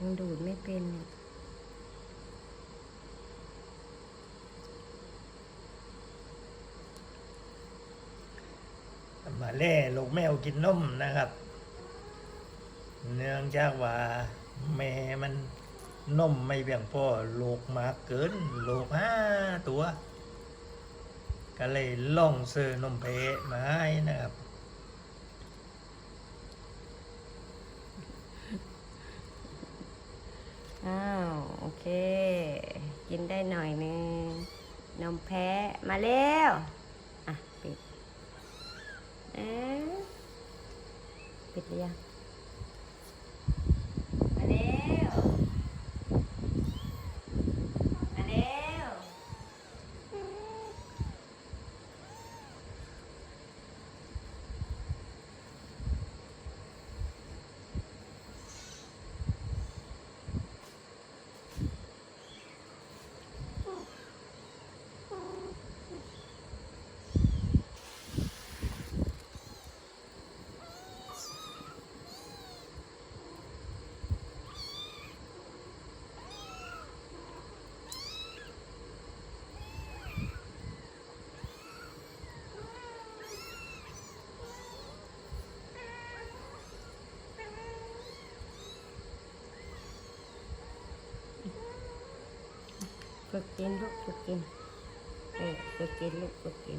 ยังดูดไม่เป็นเนี่ยมาเล่ลูกแมวกินนมนะครับ เนื่องจากว่าแม่มันนมไม่เพียงพอลูกมากเกินลูก5 ตัว ก็เลยล่องซื้อนมเพมาให้นะครับ อ้าวโอเคกินได้หน่อยนึงนมแพ้มาเร็วอ่ะปิดปิดหรือยังมาเร็วมาเร็วฝึกกินลูกฝึกกินฝึกกินลูกฝึกกิน